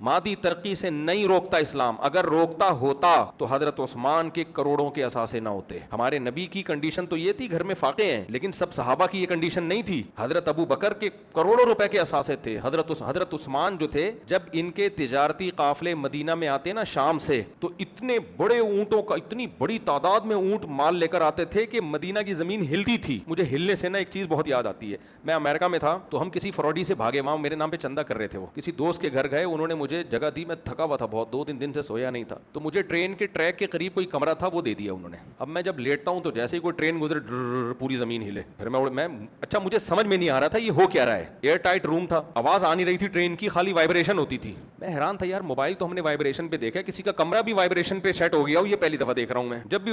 مادی ترقی سے نہیں روکتا اسلام. اگر روکتا ہوتا تو حضرت عثمان کے کروڑوں کے اثاثے نہ ہوتے. ہمارے نبی کی کنڈیشن تو یہ تھی, گھر میں فاقے ہیں, لیکن سب صحابہ کی یہ کنڈیشن نہیں تھی. حضرت ابو بکر کے کروڑوں روپے کے اثاثے تھے. حضرت عثمان جو تھے, جب ان کے تجارتی قافلے مدینہ میں آتے نا شام سے, تو اتنے بڑے اونٹوں کا, اتنی بڑی تعداد میں اونٹ مال لے کر آتے تھے کہ مدینہ کی زمین ہلتی تھی. مجھے ہلنے سے نا ایک چیز بہت یاد آتی ہے. میں امریکہ میں تھا تو ہم کسی فراڈی سے بھاگے, وہاں میرے نام پہ چندہ کر رہے تھے. وہ کسی دوست کے گھر گئے, انہوں نے مجھے جگہ دی, میں تھکا ہوا تھا بہت, 2-3 دن سے سویا نہیں تھا, تو مجھے ٹرین کے ٹریک کے قریب کوئی کمرہ تھا وہ دے دیا انہوں نے. اب میں جب لیٹتا ہوں تو جیسے ہی کوئی ٹرین گزرے پوری زمین ہلے. پھر میں اچھا مجھے سمجھ میں نہیں آ رہا تھا یہ ہو کیا رہا ہے. ایئر ٹائٹ روم تھا, آواز آ نہیں رہی تھی ٹرین کی, خالی وائبریشن ہوتی تھی. میں حیران تھا یار, موبائل تو ہم نے وائبریشن پہ دیکھا, کسی کا کمرہ بھی وائبریشن پہ سیٹ ہو گیا ہو, یہ پہلی دفعہ دیکھ رہا ہوں میں. جب بھی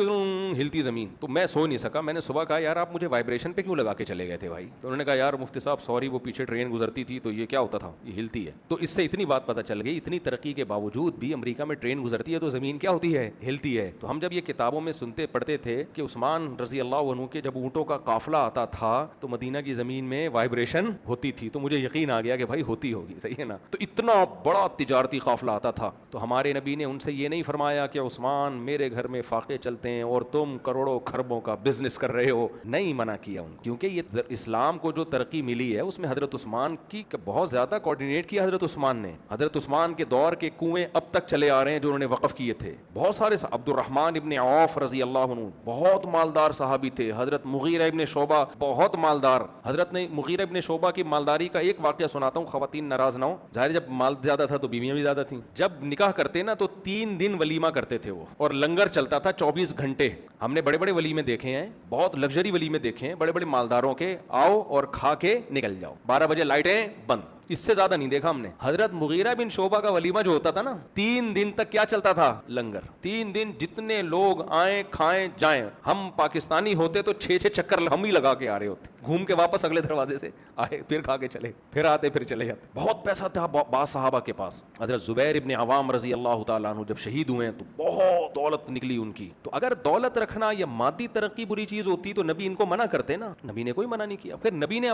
ہلتی زمین تو میں سو نہیں سکا. میں نے صبح کہا یار آپ مجھے وائبریشن پہ کیوں لگا کے چلے گئے تھے بھائی؟ تو انہوں نے کہا یار مفتی صاحب سوری, وہ پیچھے ٹرین گزرتی تھی تو یہ کیا ہوتا تھا, یہ ہلتی ہے. تو اس سے اتنی بات پتہ چل گئی, اتنی ترقی کے باوجود بھی امریکہ میں ٹرین گزرتی ہے تو زمین کیا ہوتی ہے, ہلتی ہے. تو ہم جب یہ کتابوں میں سنتے پڑھتے تھے کہ عثمان رضی اللہ عنہ کے جب اونٹوں کا قافلہ آتا تھا تو مدینہ کی زمین میں وائبریشن ہوتی تھی, تو مجھے یقین آ گیا کہ بھائی ہوتی ہوگی, صحیح ہے نا. تو اتنا بڑا تجارتی قافلہ آتا تھا. تو ہمارے نبی نے ان سے یہ نہیں فرمایا کہ عثمان میرے گھر میں فاقے چلتے ہیں اور تم کروڑوں خربوں کا بزنس کر رہے ہو, نہیں منع کیا ان, کیونکہ یہ اسلام کو جو ترقی ملی ہے اس میں حضرت عثمان کی بہت زیادہ کوآرڈینیٹ کیا حضرت عثمان نے. حضرت عثمان کے دور کے کنویں اب تک چلے آ رہے ہیں جو انہوں نے وقف کیے تھے. بہت سارے, عبد الرحمن ابن عوف رضی اللہ عنہ بہت مالدار صحابی تھے. حضرت مغیرہ ابن شعبہ بہت مالدار. حضرت نے مغیرہ ابن شعبہ کی مالداری کا ایک واقعہ سناتا ہوں, خواتین ناراض نہ ہو, ظاہر جب مال زیادہ تھا تو بیویاں بھی زیادہ تھیں. جب نکاح کرتے نا تو 3 دن ولیمہ کرتے تھے وہ, اور لنگر چلتا تھا 24 گھنٹے. ہم نے بڑے بڑے ولیمے دیکھے ہیں, بہت لگژری ولیمے دیکھے ہیں, بڑے بڑے مالداروں کے, آؤ اور کھا کے نکل جاؤ, 12 بجے لائٹیں بند, اس سے زیادہ نہیں دیکھا ہم نے. حضرت مغیرہ بن شعبہ کا ولیمہ جو ہوتا تھا نا, 3 دن تک کیا چلتا تھا, لنگر. 3 دن جتنے لوگ آئیں کھائیں جائیں. ہم پاکستانی ہوتے تو 6 چکر ہم ہی لگا کے آ رہے ہوتے, گھوم کے واپس اگلے دروازے سے آئے, پھر کھا کے چلے, پھر آتے پھر چلے جاتے. بہت پیسہ تھا بعض صحابہ کے پاس. حضرت زبیر ابن عوام رضی اللہ تعالیٰ عنہ جب شہید ہوئے تو بہت دولت نکلی ان کی. تو اگر دولت رکھنا یا مادی ترقی بری چیز ہوتی تو نبی ان کو منع کرتے نا, نبی نے کوئی منع نہیں کیا. پھر نبی نے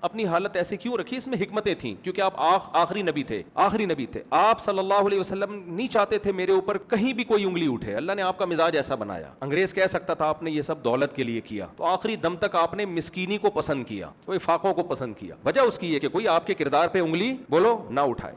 اپنی حالت ایسے کیوں رکھی, اس میں حکمتیں تھیں, کیونکہ آپ آخری نبی تھے. آپ صلی اللہ علیہ وسلم نہیں چاہتے تھے میرے اوپر کہیں بھی کوئی انگلی اٹھے. اللہ نے آپ کا مزاج ایسا بنایا. انگریز کہہ سکتا تھا آپ نے یہ سب دولت کے لیے کیا, تو آخری دم تک آپ نے مسکینی کو پسند کیا, کوئی فاقوں کو پسند کیا. وجہ اس کی ہے کہ کوئی آپ کے کردار پہ انگلی بولو نہ اٹھائے.